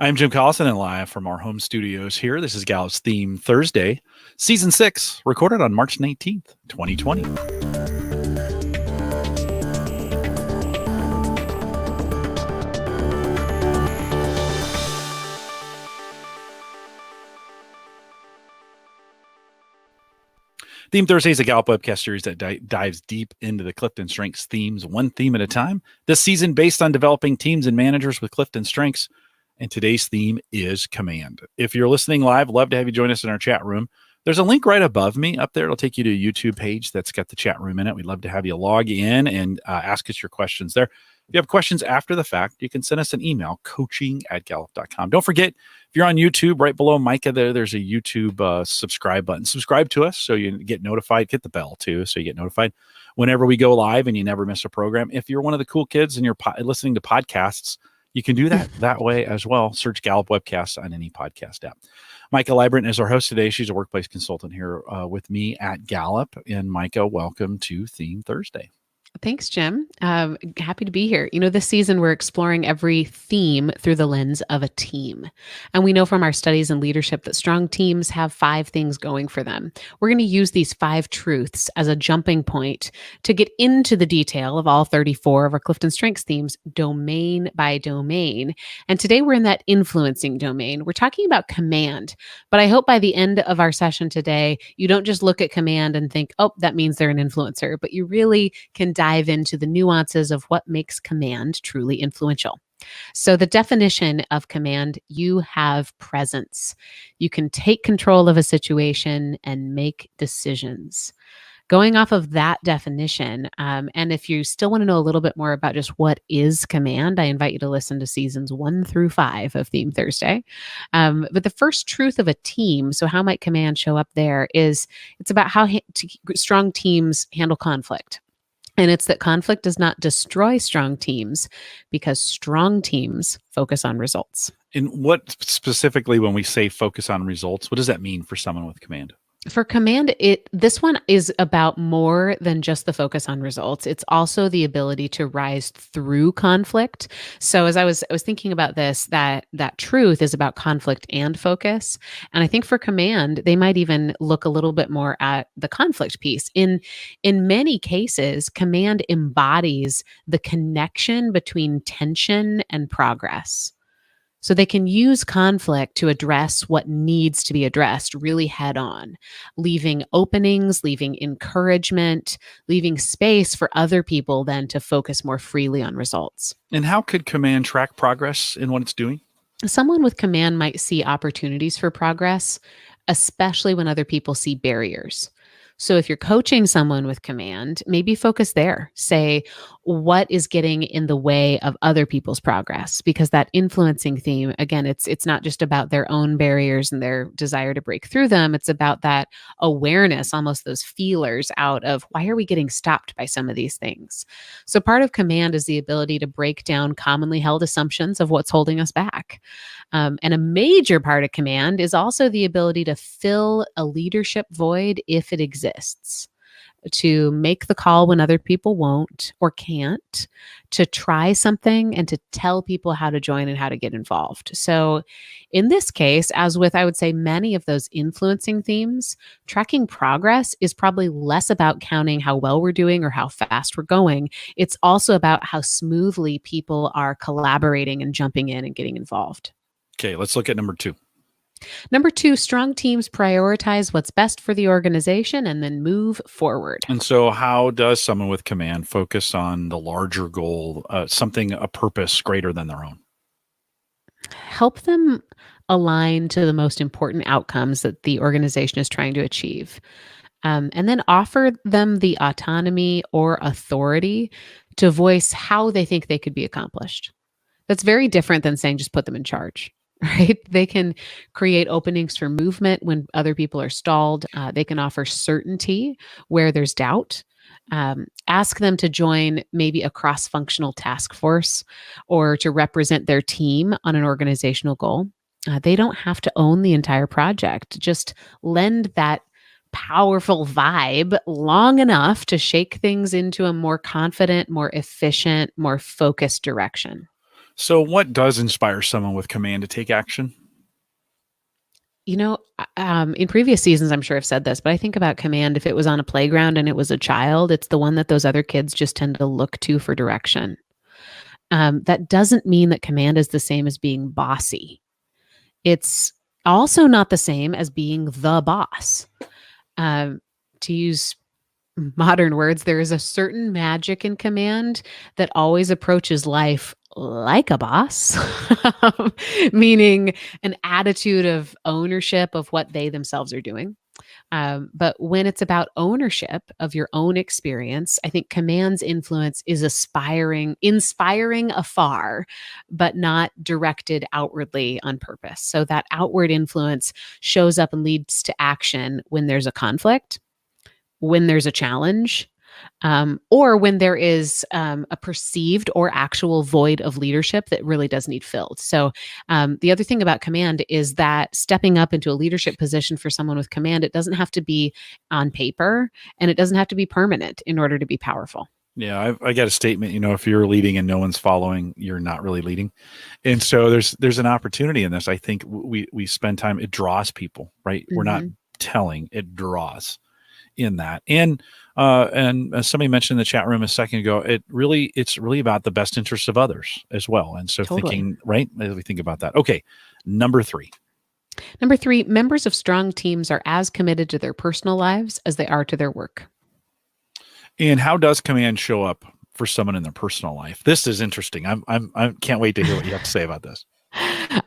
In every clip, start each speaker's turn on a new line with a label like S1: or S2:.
S1: I'm Jim Collison and live from our home studios here. This is Gallup's Theme Thursday, Season 6, recorded on March 19th, 2020. Theme Thursday is a Gallup webcast series that dives deep into the CliftonStrengths themes, one theme at a time. This season based on developing teams and managers with CliftonStrengths. And today's theme is command. If you're listening live, love to have you join us in our chat room. There's a link right above me up there. It'll take you to a YouTube page that's got the chat room in it. We'd love to have you log in and ask us your questions there. If you have questions after the fact, you can send us an email, coaching@gallup.com. Don't forget, if you're on YouTube, right below Micah there's a YouTube subscribe button. Subscribe to us so you get notified. Hit the bell, too, so you get notified whenever we go live and you never miss a program. If you're one of the cool kids and you're listening to podcasts, you can do that way as well. Search Gallup Webcast on any podcast app. Micah Librant is our host today. She's a workplace consultant here with me at Gallup. And Micah, welcome to Theme Thursday.
S2: Thanks, Jim. Happy to be here. This season we're exploring every theme through the lens of a team. And we know from our studies in leadership that strong teams have 5 things going for them. We're going to use these 5 truths as a jumping point to get into the detail of all 34 of our CliftonStrengths themes, domain by domain. And today we're in that influencing domain. We're talking about command. But I hope by the end of our session today, you don't just look at command and think, oh, that means they're an influencer, but you really can dive into the nuances of what makes command truly influential. So the definition of command, you have presence. You can take control of a situation and make decisions. Going off of that definition, and if you still want to know a little bit more about just what is command, I invite you to listen to seasons 1 through 5 of Theme Thursday. But the first truth of a team, so how might command show up there, is it's about how strong teams handle conflict. And it's that conflict does not destroy strong teams because strong teams focus on results.
S1: And what specifically, when we say focus on results, what does that mean for someone with command?
S2: For command, this one is about more than just the focus on results. It's also the ability to rise through conflict. So as I was thinking about this, that truth is about conflict and focus. And I think for command, they might even look a little bit more at the conflict piece. In many cases, command embodies the connection between tension and progress. So they can use conflict to address what needs to be addressed really head on, leaving openings, leaving encouragement, leaving space for other people then to focus more freely on results.
S1: And how could command track progress in what it's doing?
S2: Someone with command might see opportunities for progress, especially when other people see barriers. So if you're coaching someone with command, maybe focus there. Say, what is getting in the way of other people's progress? Because that influencing theme, again, it's not just about their own barriers and their desire to break through them. It's about that awareness, almost those feelers out of why are we getting stopped by some of these things? So part of command is the ability to break down commonly held assumptions of what's holding us back. And a major part of command is also the ability to fill a leadership void if it exists, to make the call when other people won't or can't, to try something and to tell people how to join and how to get involved. So in this case, as with, I would say, many of those influencing themes, tracking progress is probably less about counting how well we're doing or how fast we're going. It's also about how smoothly people are collaborating and jumping in and getting involved.
S1: Okay, let's look at number 2.
S2: Number 2, strong teams prioritize what's best for the organization and then move forward.
S1: And so how does someone with command focus on the larger goal, a purpose greater than their own?
S2: Help them align to the most important outcomes that the organization is trying to achieve. And then offer them the autonomy or authority to voice how they think they could be accomplished. That's very different than saying just put them in charge. Right? They can create openings for movement when other people are stalled. They can offer certainty where there's doubt. Ask them to join maybe a cross-functional task force or to represent their team on an organizational goal. They don't have to own the entire project. Just lend that powerful vibe long enough to shake things into a more confident, more efficient, more focused direction.
S1: So, what does inspire someone with command to take action?
S2: In previous seasons, I'm sure I've said this, but I think about command. If it was on a playground and it was a child, it's the one that those other kids just tend to look to for direction. That doesn't mean that command is the same as being bossy. It's also not the same as being the boss. To use modern words, there is a certain magic in command that always approaches life like a boss, meaning an attitude of ownership of what they themselves are doing. But when it's about ownership of your own experience, I think command's influence is inspiring afar, but not directed outwardly on purpose. So that outward influence shows up and leads to action when there's a conflict, when there's a challenge, or when there is a perceived or actual void of leadership that really does need filled. So, the other thing about command is that stepping up into a leadership position for someone with command, it doesn't have to be on paper and it doesn't have to be permanent in order to be powerful.
S1: Yeah, I got a statement. If you're leading and no one's following, you're not really leading. And so there's an opportunity in this. I think we spend time. It draws people, right? We're not
S2: Mhm.
S1: telling. It draws in that. And as somebody mentioned in the chat room a second ago, it's really about the best interests of others as well. And so
S2: Totally.
S1: thinking, right, as we think about that. Okay, number 3.
S2: Number three, members of strong teams are as committed to their personal lives as they are to their work.
S1: And how does command show up for someone in their personal life? This is interesting. I can't wait to hear what you have to say about this.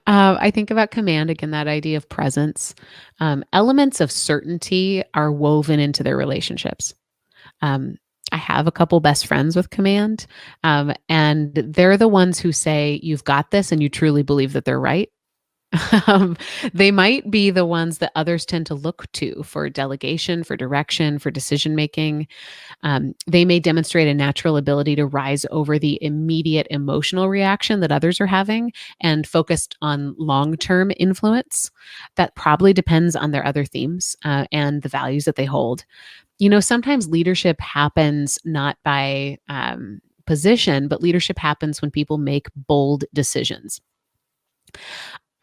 S2: I think about command again, that idea of presence. Elements of certainty are woven into their relationships. Um, I have a couple best friends with command, and they're the ones who say, "You've got this," and you truly believe that they're right. Um, they might be the ones that others tend to look to for delegation, for direction, for decision making. They may demonstrate a natural ability to rise over the immediate emotional reaction that others are having and focused on long term influence. That probably depends on their other themes and the values that they hold. Sometimes leadership happens not by position, but leadership happens when people make bold decisions.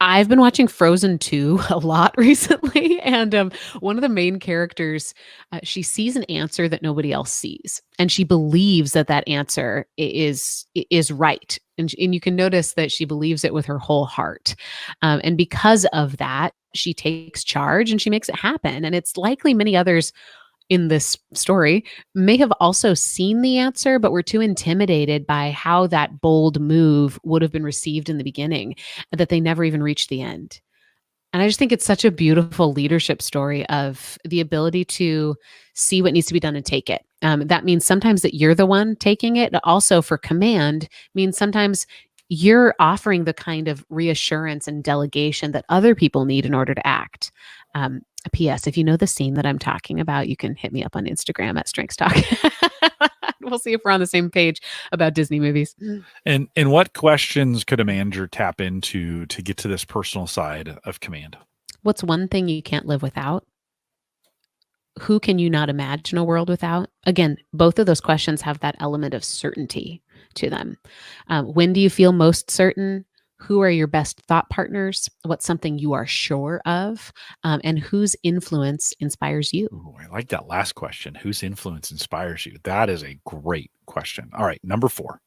S2: I've been watching Frozen 2 a lot recently, and one of the main characters, she sees an answer that nobody else sees, and she believes that that answer is right, and you can notice that she believes it with her whole heart, and because of that, she takes charge and she makes it happen. And it's likely many others in this story may have also seen the answer, but were too intimidated by how that bold move would have been received in the beginning, that they never even reached the end. And I just think it's such a beautiful leadership story of the ability to see what needs to be done and take it. That means sometimes that you're the one taking it. But also for command means sometimes you're offering the kind of reassurance and delegation that other people need in order to act. P.S. If you know the scene that I'm talking about, you can hit me up on Instagram at Strengths Talk. We'll see if we're on the same page about Disney movies.
S1: And what questions could a manager tap into to get to this personal side of command?
S2: What's one thing you can't live without? Who can you not imagine a world without? Again, both of those questions have that element of certainty to them. When do you feel most certain? Who are your best thought partners? What's something you are sure of? And whose influence inspires you?
S1: Ooh, I like that last question. Whose influence inspires you? That is a great question. All right, number 4.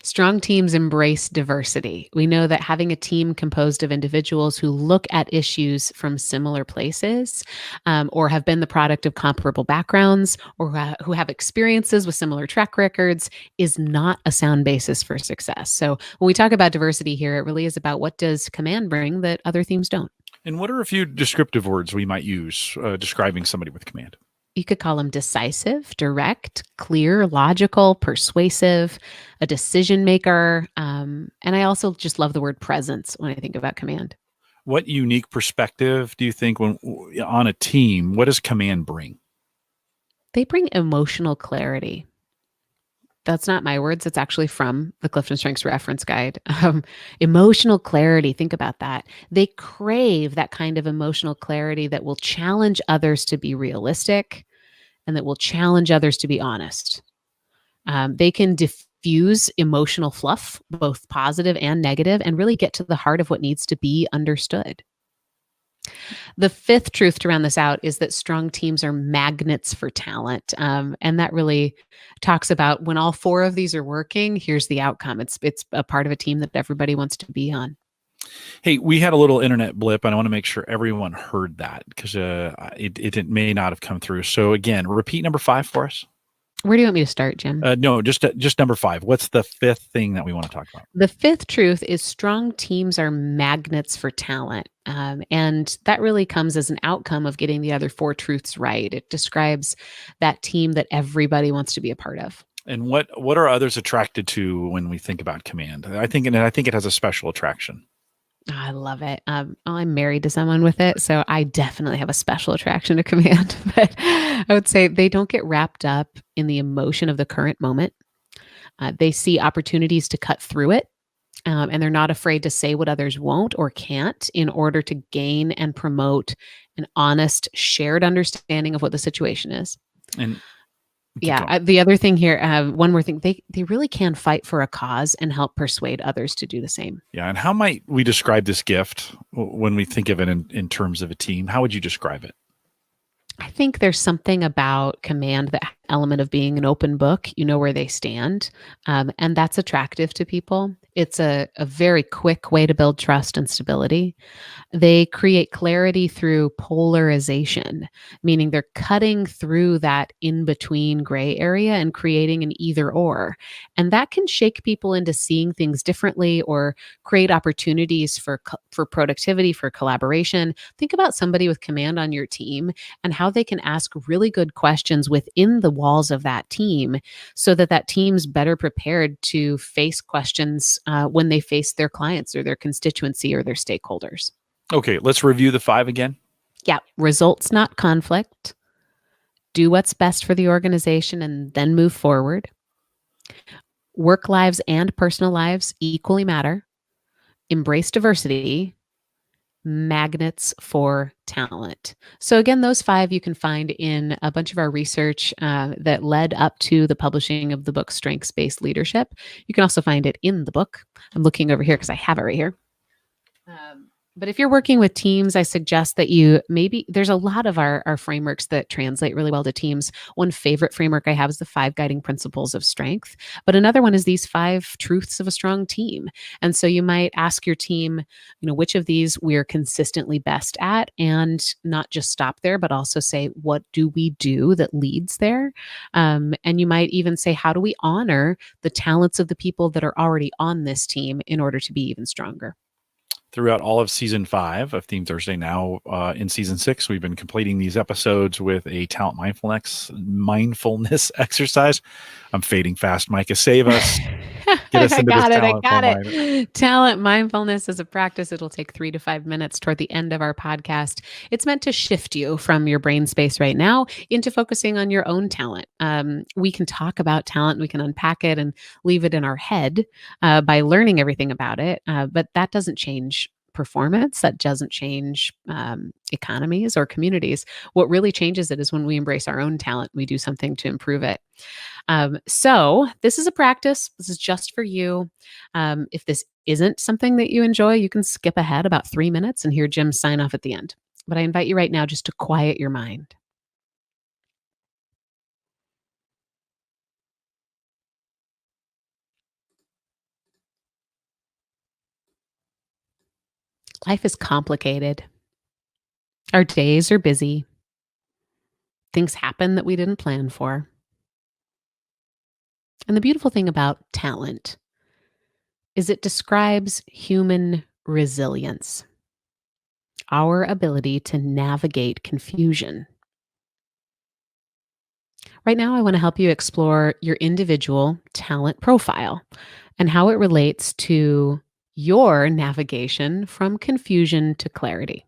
S2: Strong teams embrace diversity. We know that having a team composed of individuals who look at issues from similar places or have been the product of comparable backgrounds or who have experiences with similar track records is not a sound basis for success. So when we talk about diversity here, it really is about what does command bring that other teams don't.
S1: And what are a few descriptive words we might use describing somebody with command?
S2: You could call them decisive, direct, clear, logical, persuasive, a decision maker. And I also just love the word presence when I think about command.
S1: What unique perspective do you think when on a team, what does command bring?
S2: They bring emotional clarity. That's not my words. It's actually from the CliftonStrengths reference guide. Emotional clarity. Think about that. They crave that kind of emotional clarity that will challenge others to be realistic and that will challenge others to be honest. They can diffuse diffuse emotional fluff, both positive and negative, and really get to the heart of what needs to be understood. The fifth truth to round this out is that strong teams are magnets for talent. And that really talks about when all four of these are working, here's the outcome. It's a part of a team that everybody wants to be on.
S1: Hey, we had a little internet blip, and I want to make sure everyone heard that because it may not have come through. So again, repeat number 5 for us.
S2: Where do you want me to start, Jim?
S1: No, just number 5. What's the fifth thing that we want to talk about?
S2: The fifth truth is strong teams are magnets for talent. And that really comes as an outcome of getting the other 4 truths right. It describes that team that everybody wants to be a part of.
S1: And what are others attracted to when we think about command? I think it has a special attraction.
S2: I love it. I'm married to someone with it, so I definitely have a special attraction to command. But I would say they don't get wrapped up in the emotion of the current moment. They see opportunities to cut through it, and they're not afraid to say what others won't or can't in order to gain and promote an honest, shared understanding of what the situation is.
S1: And
S2: yeah, the other thing here, one more thing, they really can fight for a cause and help persuade others to do the same.
S1: Yeah, and how might we describe this gift when we think of it in terms of a team? How would you describe it?
S2: I think there's something about command, the element of being an open book, you know where they stand, and that's attractive to people. It's a very quick way to build trust and stability. They create clarity through polarization, meaning they're cutting through that in between gray area and creating an either or. And that can shake people into seeing things differently or create opportunities for productivity, for collaboration. Think about somebody with command on your team and how they can ask really good questions within the walls of that team so that that team's better prepared to face questions when they face their clients or their constituency or their stakeholders.
S1: Okay, let's review the 5 again.
S2: Yeah, results, not conflict. Do what's best for the organization and then move forward. Work lives and personal lives equally matter. Embrace diversity. Magnets for talent. So again, those 5 you can find in a bunch of our research that led up to the publishing of the book Strengths-Based Leadership. You can also find it in the book. I'm looking over here because I have it right here. But if you're working with teams, I suggest that there's a lot of our frameworks that translate really well to teams. One favorite framework I have is the 5 guiding principles of strength, but another one is these 5 truths of a strong team. And so you might ask your team, which of these we're consistently best at, and not just stop there, but also say, what do we do that leads there? And you might even say, how do we honor the talents of the people that are already on this team in order to be even stronger?
S1: Throughout all of season 5 of Theme Thursday, now in season 6, we've been completing these episodes with a talent mindfulness exercise. I'm fading fast, Micah. Save us. Get us into this talent.
S2: I got it. Talent mindfulness is a practice. It'll take 3 to 5 minutes toward the end of our podcast. It's meant to shift you from your brain space right now into focusing on your own talent. We can talk about talent, we can unpack it and leave it in our head by learning everything about it, but that doesn't change performance. That doesn't change economies or communities. What really changes it is when we embrace our own talent, we do something to improve it. So this is a practice. This is just for you. If this isn't something that you enjoy, you can skip ahead about 3 minutes and hear Jim sign off at the end. But I invite you right now just to quiet your mind. Life is complicated. Our days are busy. Things happen that we didn't plan for. And the beautiful thing about talent is it describes human resilience, our ability to navigate confusion. Right now, I want to help you explore your individual talent profile and how it relates to your navigation from confusion to clarity.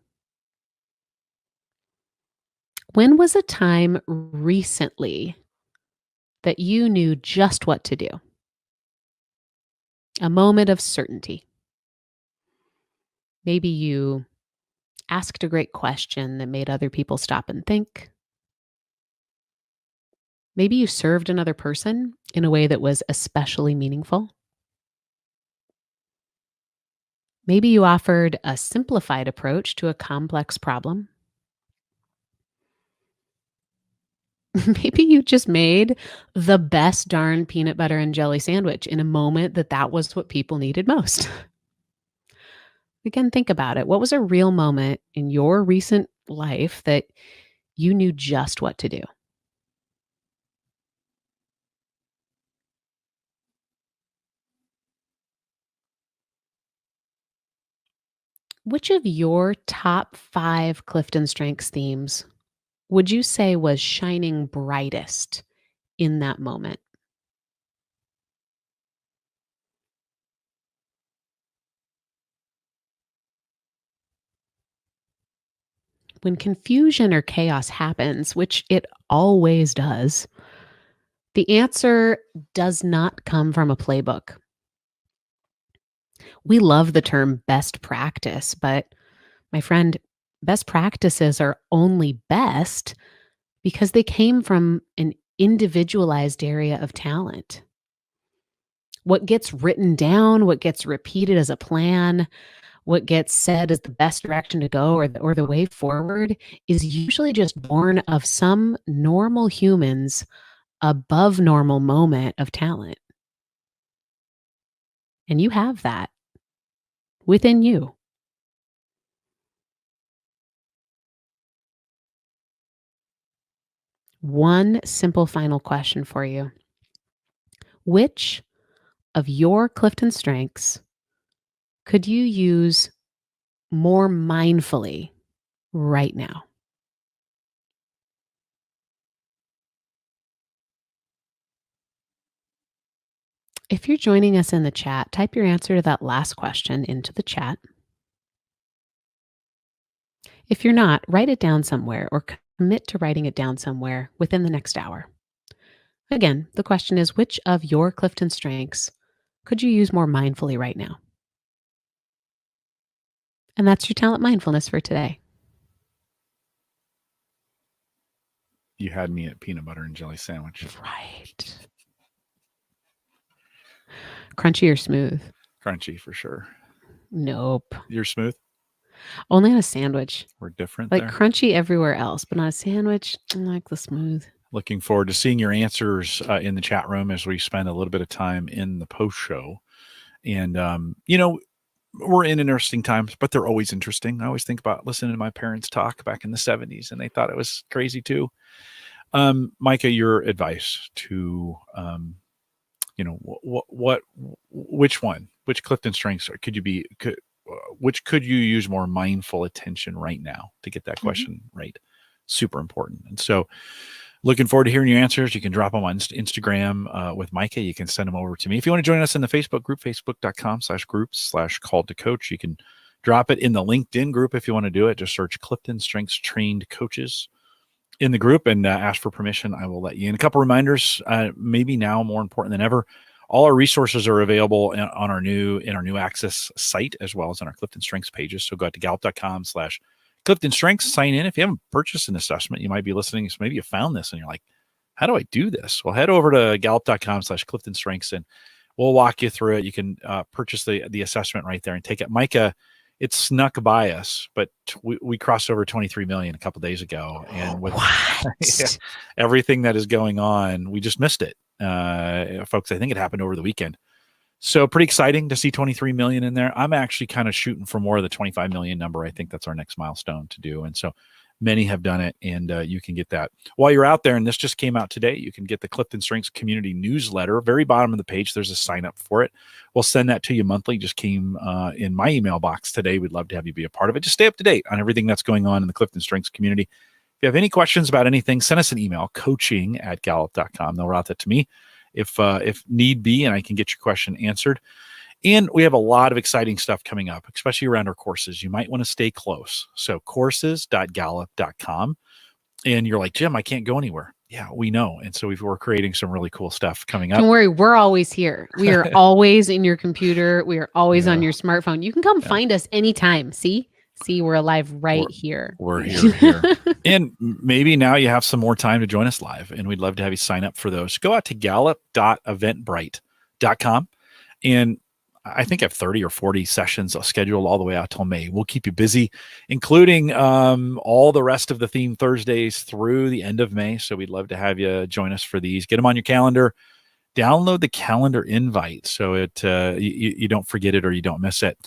S2: When was a time recently that you knew just what to do? A moment of certainty. Maybe you asked a great question that made other people stop and think. Maybe you served another person in a way that was especially meaningful. Maybe you offered a simplified approach to a complex problem. Maybe you just made the best darn peanut butter and jelly sandwich in a moment that was what people needed most. Again, think about it. What was a real moment in your recent life that you knew just what to do? Which of your top 5 Clifton Strengths themes would you say was shining brightest in that moment? When confusion or chaos happens, which it always does, the answer does not come from a playbook. We love the term best practice, but my friend, best practices are only best because they came from an individualized area of talent. What gets written down, what gets repeated as a plan, what gets said as the best direction to go or the way forward is usually just born of some normal humans above normal moment of talent. And you have that within you. One simple final question for you. Which of your Clifton strengths could you use more mindfully right now? If you're joining us in the chat, type your answer to that last question into the chat. If you're not, write it down somewhere or commit to writing it down somewhere within the next hour. Again, the question is, which of your Clifton strengths could you use more mindfully right now? And that's your talent mindfulness for today.
S1: You had me at peanut butter and jelly sandwich.
S2: Right. Crunchy or smooth?
S1: Crunchy for sure.
S2: Nope.
S1: You're smooth?
S2: Only on a sandwich.
S1: We're different
S2: Like
S1: there.
S2: crunchy everywhere else, but on a sandwich, I like the smooth.
S1: Looking forward to seeing your answers in the chat room as we spend a little bit of time in the post show. And, we're in interesting times, but they're always interesting. I always think about listening to my parents talk back in the 70s, and they thought it was crazy too. Micah, your advice to, which Clifton strengths which could you use more mindful attention right now to get that question right? Super important. And so looking forward to hearing your answers. You can drop them on Instagram with Micah. You can send them over to me. If you want to join us in the Facebook group, facebook.com/groups/called to coach. You can drop it in the LinkedIn group if you want to do it. Just search Clifton Strengths Trained Coaches in the group and ask for permission. I will let you in. A couple reminders, maybe now more important than ever. All our resources are available in our new Access site, as well as on our Clifton Strengths pages. So go out to gallup.com/Clifton Strengths, sign in. If you haven't purchased an assessment, you might be listening. So maybe you found this and you're like, how do I do this? Well, head over to gallup.com/Clifton Strengths and we'll walk you through it. You can purchase the assessment right there and take it. Micah, it snuck by us, but we crossed over 23 million a couple of days ago. And with everything that is going on, we just missed it. Folks, I think it happened over the weekend. So pretty exciting to see 23 million in there. I'm actually kind of shooting for more of the 25 million number. I think that's our next milestone to do. And so many have done it, and you can get that while you're out there. And this just came out today. You can get the Clifton Strengths community newsletter. Very bottom of the page, there's a sign up for it. We'll send that to you monthly. Just came in my email box today. We'd love to have you be a part of it. Just stay up to date on everything that's going on in the Clifton Strengths community. If you have any questions about anything, send us an email, coaching@gallup.com. They'll route that to me if need be, and I can get your question answered. And we have a lot of exciting stuff coming up, especially around our courses. You might want to stay close. So courses.gallup.com. And you're like, Jim, I can't go anywhere. Yeah, we know. And so we're creating some really cool stuff coming up.
S2: Don't worry, we're always here. We are always in your computer. We are always on your smartphone. You can come find us anytime. See See, we're alive here.
S1: We're here. And maybe now you have some more time to join us live, and we'd love to have you sign up for those. Go out to gallup.eventbrite.com, and I think I have 30 or 40 sessions scheduled all the way out till May. We'll keep you busy, including all the rest of the theme Thursdays through the end of May. So we'd love to have you join us for these. Get them on your calendar. Download the calendar invite so you don't forget it or you don't miss it.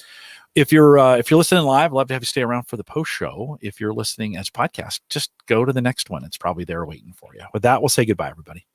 S1: If you're listening live, I'd love to have you stay around for the post show. If you're listening as podcast, just go to the next one. It's probably there waiting for you. With that, we'll say goodbye, everybody.